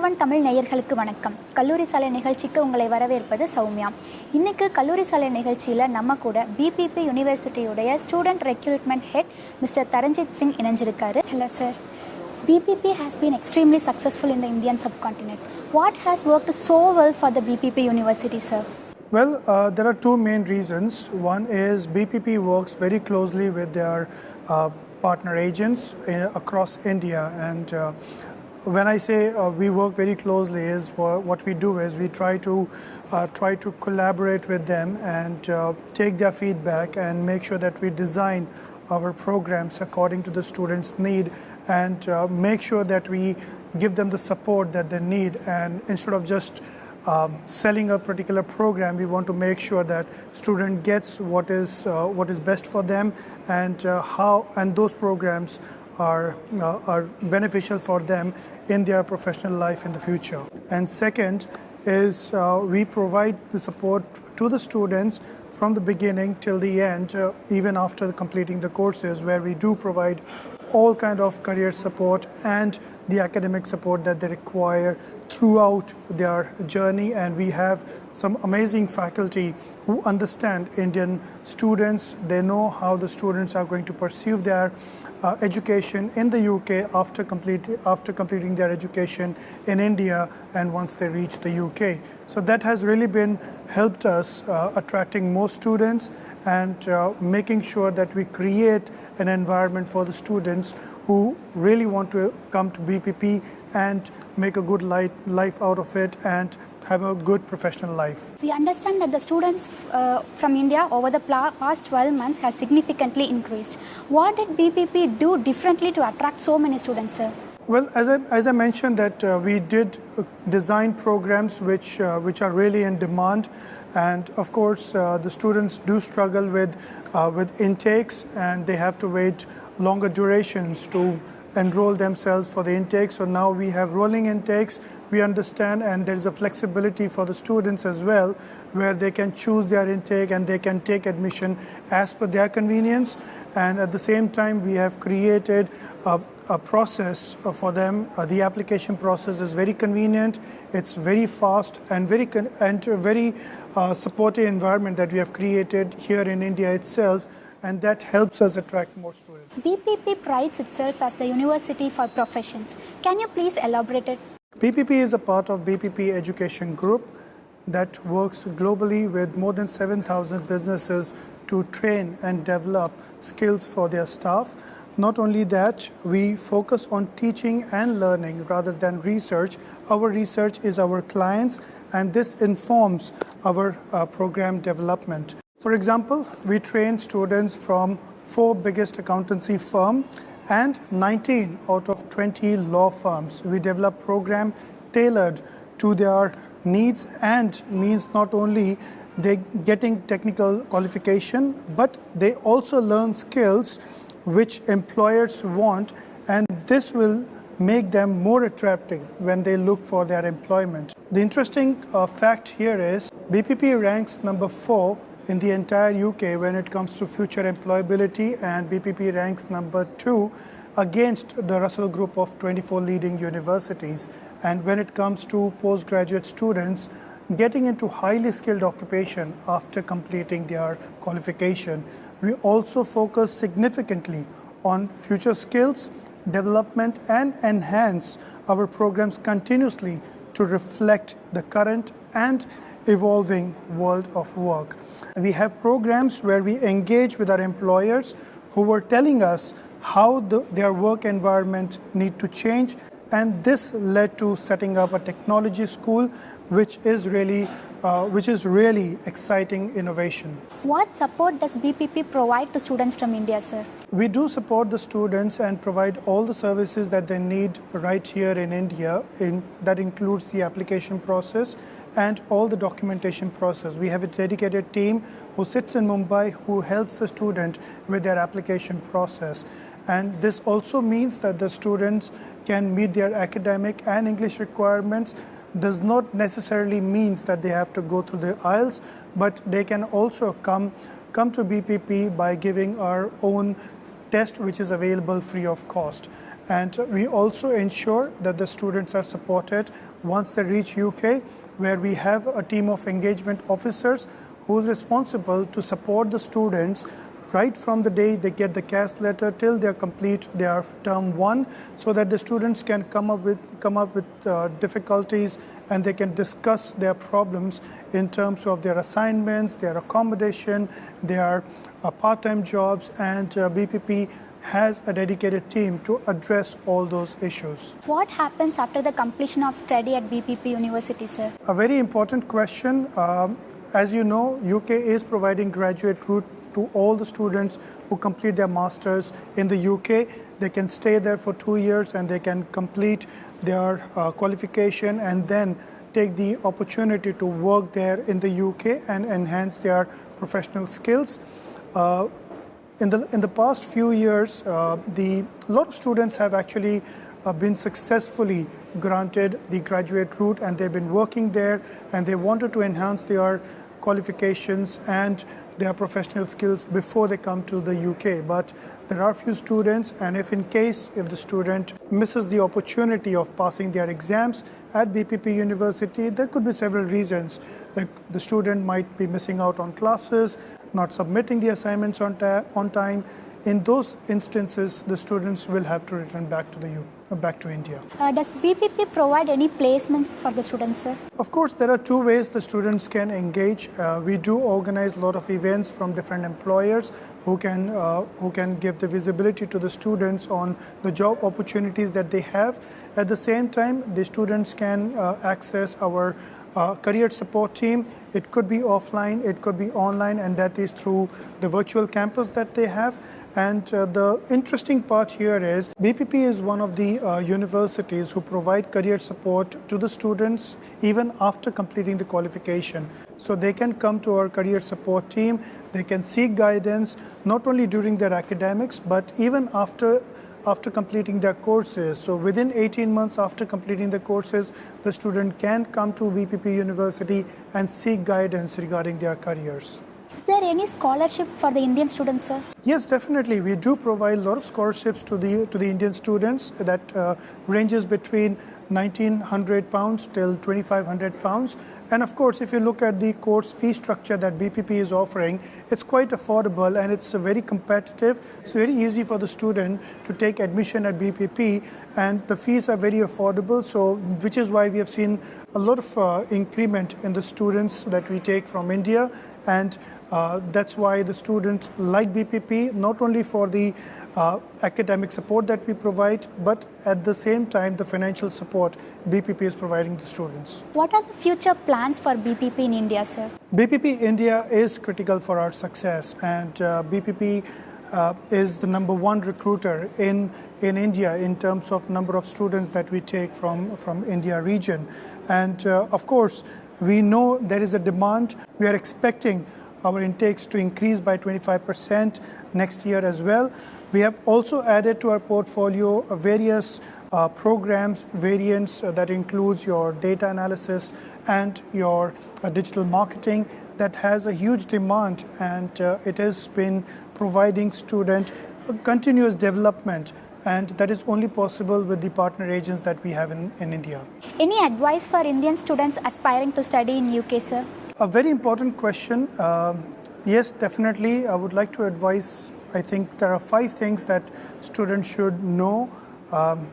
Number 1 Tamil நேயர்களுக்கு வணக்கம். கல்லூரி சாலை நிகழ்ச்சிக்கு உங்களை வரவேற்பது சௌமியா. இன்னைக்கு கல்லூரி சாலை நிகழ்ச்சியில் நம்ம கூட BPP யூனிவர்சிட்டியுடைய student recruitment head mister Taranjit Singh இணைஞ்சிருக்காரு. Hello sir. BPP has been extremely successful in the Indian subcontinent. What has worked so well for the BPP University, sir? Well, there are two main reasons. One is BPP works very closely with their partner agents across India, and when I say we work very closely, is what we do is we try to collaborate with them and take their feedback and make sure that we design our programs according to the students' need and make sure that we give them the support that they need. And instead of just selling a particular program, we want to make sure that student gets what is best for them and those programs are beneficial for them in their professional life in the future. And second is we provide the support to the students from the beginning till the end, even after completing the courses, where we do provide all kind of career support and the academic support that they require throughout their journey. And we have some amazing faculty who understand Indian students. They know how the students are going to pursue their education in the UK after completing their education in India and once they reach the UK. So that has really been helped us attracting more students and making sure that we create an environment for the students who really want to come to BPP and make a good life out of it and have a good professional life. We understand that the students from India over the past 12 months has significantly increased. What did BPP do differently to attract so many students, sir? Well, as I mentioned that we did design programs which are really in demand, and of course the students do struggle with intakes and they have to wait longer durations to enroll themselves for the intake. So now we have rolling intakes. We understand, and there is a flexibility for the students as well, where they can choose their intake and they can take admission as per their convenience. And at the same time, we have created a process for them. The application process is very convenient. It's very fast and very supportive environment that we have created here in India itself. And that helps us attract more students. BPP prides itself as the university for professions. Can you please elaborate it? BPP is a part of BPP Education Group that works globally with more than 7,000 businesses to train and develop skills for their staff. Not only that, we focus on teaching and learning rather than research. Our research is our clients, and this informs our program development. For example, we train students from 4 biggest accountancy firms and 19 out of 20 law firms. We develop program tailored to their needs and means not only they getting technical qualification, but they also learn skills which employers want, and this will make them more attractive when they look for their employment. The interesting fact here is BPP ranks number 4 in the entire UK when it comes to future employability, and BPP ranks number 2 against the Russell Group of 24 leading universities. And when it comes to postgraduate students getting into highly skilled occupation after completing their qualification, we also focus significantly on future skills development and enhance our programs continuously to reflect the current and evolving world of work. We have programs where we engage with our employers who were telling us how their work environment need to change, and this led to setting up a technology school, which is really exciting innovation. What support does BPP provide to students from India, sir? We do support the students and provide all the services that they need right here in India. That includes the application process and all the documentation process. We have a dedicated team who sits in Mumbai who helps the student with their application process. And this also means that the students can meet their academic and English requirements. Does not necessarily means that they have to go through the IELTS, but they can also come to BPP by giving our own test which is available free of cost. And we also ensure that the students are supported once they reach UK, where we have a team of engagement officers who's responsible to support the students right from the day they get the CAS letter till they complete their term 1, so that the students can come up with difficulties, and they can discuss their problems in terms of their assignments, their accommodation, their part-time jobs, and BPP has a dedicated team to address all those issues. What happens after the completion of study at BPP University, sir? A very important question. As you know, UK is providing graduate route to all the students who complete their masters in the UK. They can stay there for 2 years and they can complete their qualification and then take the opportunity to work there in the UK and enhance their professional skills. In the past few years, a lot of students have actually been successfully granted the graduate route, and they've been working there, and they wanted to enhance their qualifications and their professional skills before they come to the UK. But there are few students, and if the student misses the opportunity of passing their exams at BPP University, there could be several reasons. Like the student might be missing out on classes, not submitting the assignments on time. In those instances, the students will have to return back to India. Does BPP provide any placements for the students, sir? Of course, there are two ways the students can engage. We do organize a lot of events from different employers who can give the visibility to the students on the job opportunities that they have. At the same time, the students can access our career support team. It could be offline, it could be online, and that is through the virtual campus that they have. And the interesting part here is BPP is one of the universities who provide career support to the students even after completing the qualification. So they can come to our career support team, they can seek guidance not only during their academics but even after completing their courses. So within 18 months after completing the courses, the student can come to BPP University and seek guidance regarding their careers. Is there any scholarship for the Indian students, sir? Yes, definitely. We do provide a lot of scholarships to the Indian students that ranges between £1,900 till £2,500. And of course, if you look at the course fee structure that BPP is offering, it's quite affordable and it's very competitive. It's very easy for the student to take admission at BPP, and the fees are very affordable. So, which is why we have seen a lot of increment in the students that we take from India, and that's why the students like BPP, not only for the academic support that we provide, but at the same time the financial support BPP is providing the students. What are the future plans for BPP in India, sir? BPP India is critical for our success, and BPP is the number one recruiter in India in terms of number of students that we take from India region. And of course, we know there is a demand. We are expecting our intakes to increase by 25% next year as well. We have also added to our portfolio various programs, variants that includes your data analysis and your digital marketing that has a huge demand, and it has been providing student continuous development, and that is only possible with the partner agents that we have in India. Any advice for Indian students aspiring to study in UK, sir? A very important question. Yes, definitely. I would like to advise, I think there are 5 things that students should know,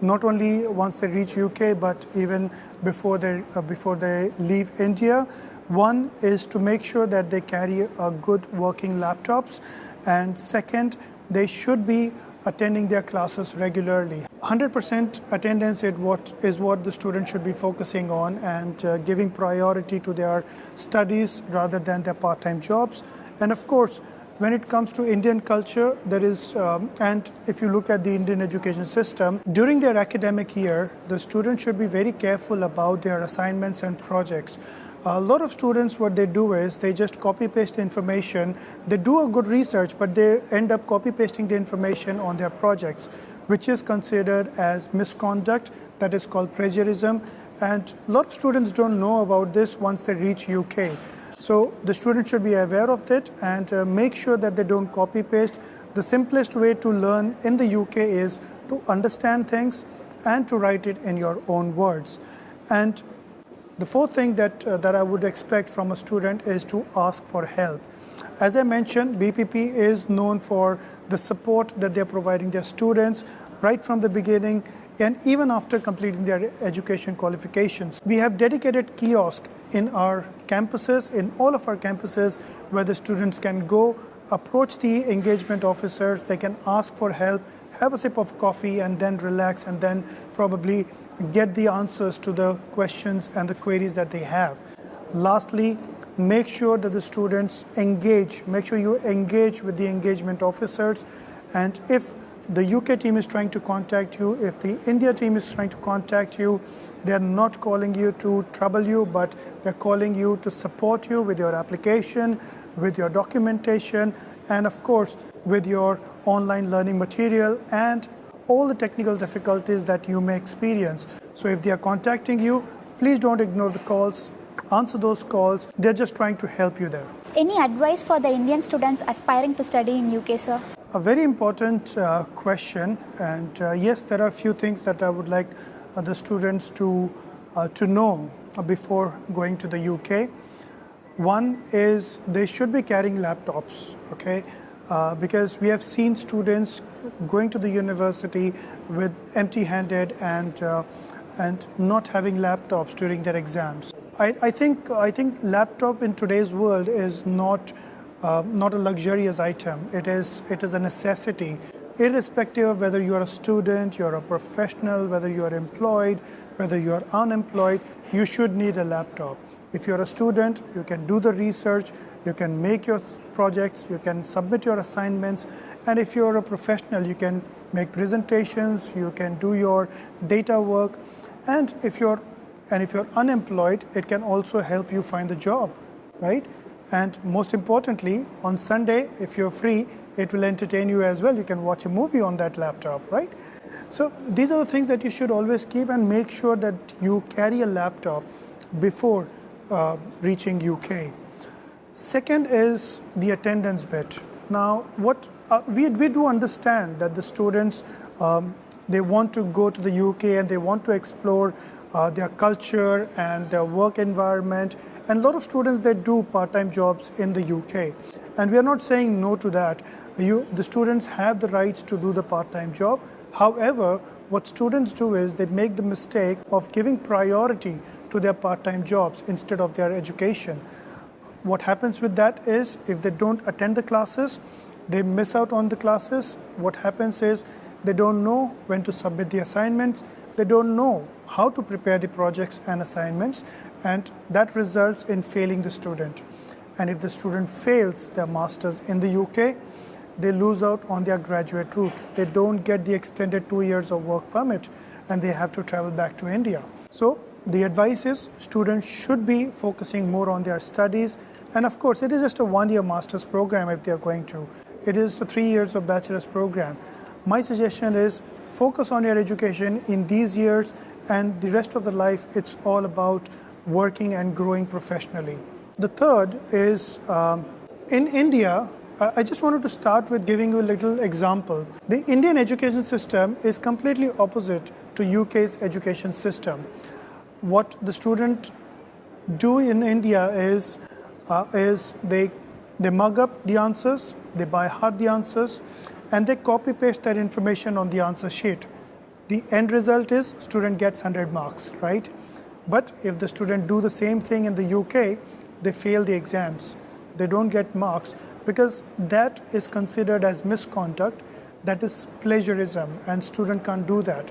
not only once they reach UK, but even before they leave India. One is to make sure that they carry a good working laptops, and second, they should be attending their classes regularly. 100% attendance is what the student should be focusing on, and giving priority to their studies rather than their part-time jobs. And of course, when it comes to Indian culture, there is, and if you look at the Indian education system, during their academic year, the student should be very careful about their assignments and projects. A lot of students, what they do is they just copy-paste information. They do a good research, but they end up copy-pasting the information on their projects, which is considered as misconduct. That is called plagiarism. And a lot of students don't know about this once they reach UK. So the students should be aware of it and make sure that they don't copy-paste. The simplest way to learn in the UK is to understand things and to write it in your own words. And the fourth thing that I would expect from a student is to ask for help. As I mentioned, BPP is known for the support that they're providing their students right from the beginning and even after completing their education qualifications. We have dedicated kiosks in our campuses, in all of our campuses, where the students can go, approach the engagement officers, they can ask for help, have a sip of coffee and then relax and then probably get the answers to the questions and the queries that they have. Lastly, make sure that the students engage. Make sure you engage with the engagement officers. And if the UK team is trying to contact you, if the India team is trying to contact you, they're not calling you to trouble you, but they're calling you to support you with your application, with your documentation, and of course, with your online learning material and all the technical difficulties that you may experience. So if they are contacting you, please don't ignore the calls. Answer those calls. They're just trying to help you there. Any advice for the Indian students aspiring to study in UK, sir? A very important question, and yes, there are a few things that I would like the students to know before going to the UK. One is they should be carrying laptops, okay? Because we have seen students going to the university with empty-handed and not having laptops during their exams. I think laptop in today's world is not a luxurious item. It is a necessity, irrespective of whether you are a student, you're a professional, whether you are employed, whether you are unemployed. You should need a laptop. If you're a student, you can do the research, you can make your projects, you can submit your assignments, and if you're a professional, you can make presentations, you can do your data work, and if you're unemployed, it can also help you find a job, right? And most importantly, on Sunday, if you're free, it will entertain you as well. You can watch a movie on that laptop, right? So these are the things that you should always keep, and make sure that you carry a laptop before reaching UK. Second is the attendance bit. Now, what we do understand that the students, they want to go to the UK and they want to explore their culture and their work environment. And a lot of students, they do part-time jobs in the UK. And we are not saying no to that. The students have the rights to do the part-time job. However, what students do is they make the mistake of giving priority to their part-time jobs instead of their education. What happens with that is if they don't attend the classes, they miss out on the classes. What happens is they don't know when to submit the assignments. They don't know how to prepare the projects and assignments, and that results in failing the student. And if the student fails their masters in the UK, they lose out on their graduate route. They don't get the extended 2 years of work permit, and they have to travel back to India. So the advice is students should be focusing more on their studies. And of course, it is just a 1-year master's program if they are going to. It is a 3 years of bachelor's program. My suggestion is focus on your education in these years, and the rest of the life, it's all about working and growing professionally. The third is in India, I just wanted to start with giving you a little example. The Indian education system is completely opposite to UK's education system. What the students do in India is they mug up the answers, they by heart the answers, and they copy paste that information on the answer sheet. The end result is student gets 100 marks, right? But if the student do the same thing in the UK, they fail the exams. They don't get marks because that is considered as misconduct, that is plagiarism, and student can't do that.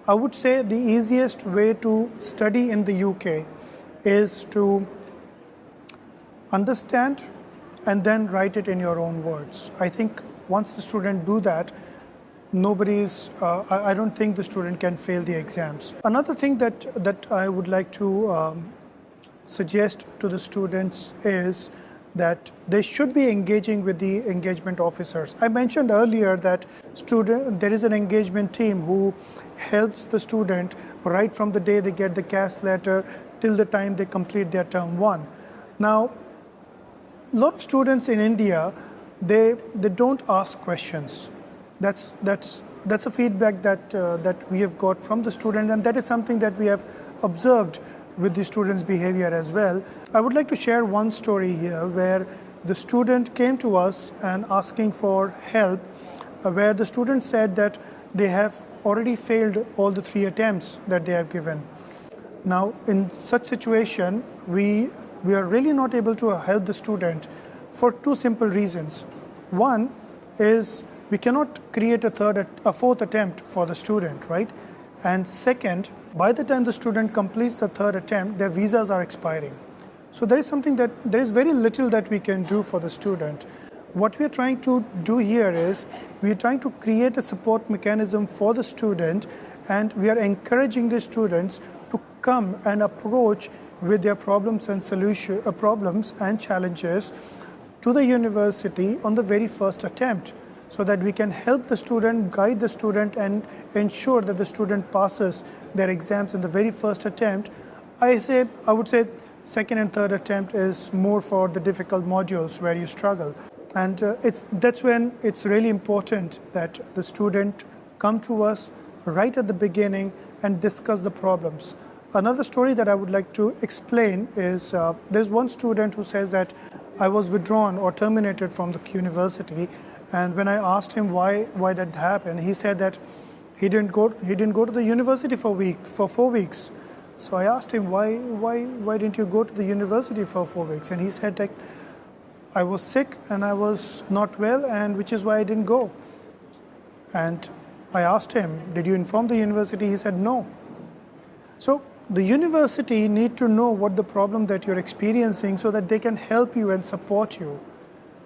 I would say the easiest way to study in the UK is to understand and then write it in your own words. I think once the student do that, I don't think the student can fail the exams. Another thing that I would like to suggest to the students is that they should be engaging with the engagement officers. I mentioned earlier that there is an engagement team who helps the student right from the day they get the CAS letter till the time they complete their term 1. Now, a lot of students in India, they don't ask questions. That's a feedback that we have got from the student, and that is something that we have observed with the students' behavior as well. I would like to share one story here where the student came to us and asking for help, where the student said that they have already failed all the 3 attempts that they have given. Now, in such situation, we are really not able to help the student for 2 simple reasons. One is we cannot create a 4th attempt for the student, right? And second, by the time the student completes the 3rd attempt, their visas are expiring. So there is very little that we can do for the student. What we are trying to do here is we are trying to create a support mechanism for the student, and we are encouraging the students to come and approach with their problems and challenges to the university on the very first attempt, so that we can help the student, guide the student, and ensure that the student passes their exams in the very first attempt. I would say 2nd and 3rd attempt is more for the difficult modules where you struggle. And that's when it's really important that the student come to us right at the beginning and discuss the problems. Another story that I would like to explain is there's one student who says that I was withdrawn or terminated from the university, and when I asked him why that happened, he said that he didn't go to the university for 4 weeks. So I asked him why didn't you go to the university for 4 weeks, and he said like, I was sick and I was not well, and which is why I didn't go. And I asked him, did you inform the university? He said no. So the university need to know what the problem that you're experiencing so that they can help you and support you,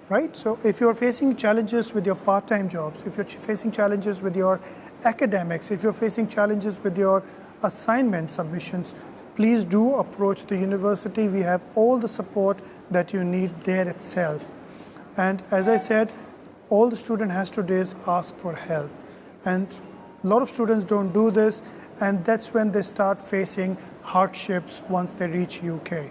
right? So if you're facing challenges with your part-time jobs, if you're facing challenges with your academics, if you're facing challenges with your assignment submissions, please do approach the university. We have all the support that you need there itself. And as I said, all the student has to do is ask for help. And a lot of students don't do this, and that's when they start facing hardships once they reach UK.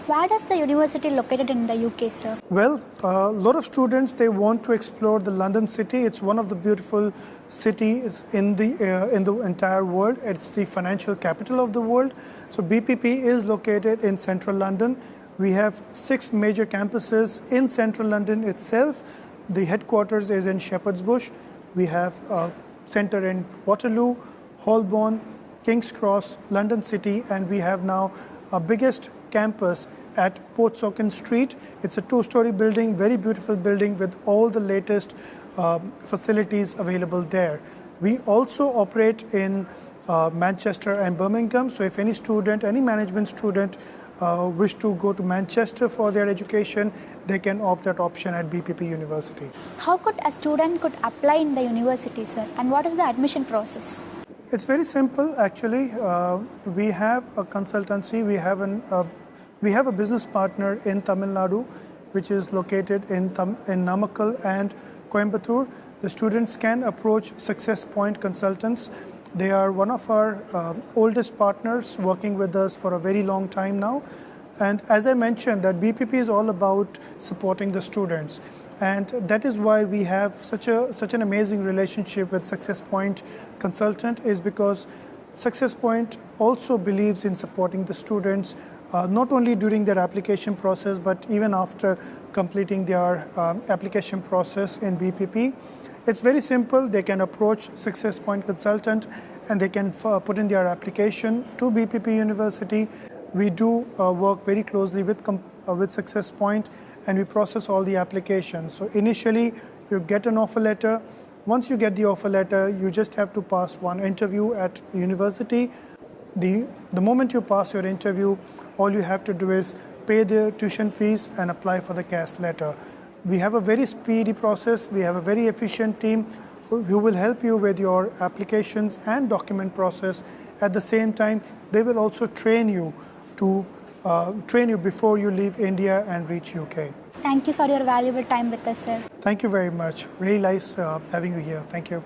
Where is the university located in the UK, sir? Well, a lot of students, they want to explore the London city. It's one of the beautiful cities in the entire world. It's the financial capital of the world. So BPP is located in central London. We have 6 major campuses in central London itself. The headquarters is in Shepherd's Bush. We have a center in Waterloo, Holborn, King's Cross, London City, and we have now our biggest campus at Portsoken Street. It's a 2-story building, very beautiful building with all the latest facilities available there. We also operate in Manchester and Birmingham. So if any student, any management student wish to go to Manchester for their education, they can opt that option at BPP University. How could a student apply in the university, sir? And what is the admission process? It's very simple, actually. We have a consultancy. We have a business partner in Tamil Nadu, which is located in Namakkal and Coimbatore. The students can approach Success Point Consultants. They are one of our oldest partners, working with us for a very long time now. And as I mentioned, that BPP is all about supporting the students. And that is why we have such an amazing relationship with Success Point Consultant, is because Success Point also believes in supporting the students, not only during their application process, but even after completing their application process in BPP. It's very simple. They can approach Success Point Consultant and they can put in their application to BPP University. We do work very closely with Success Point, and we process all the applications. So initially, you get an offer letter. Once you get the offer letter, you just have to pass one interview at university. The moment you pass your interview, all you have to do is pay the tuition fees and apply for the CAS letter. We have a very speedy process. We have a very efficient team who will help you with your applications and document process. At the same time, they will also train you before you leave India and reach UK. Thank you for your valuable time with us, sir. Thank you very much. Really nice having you here. Thank you.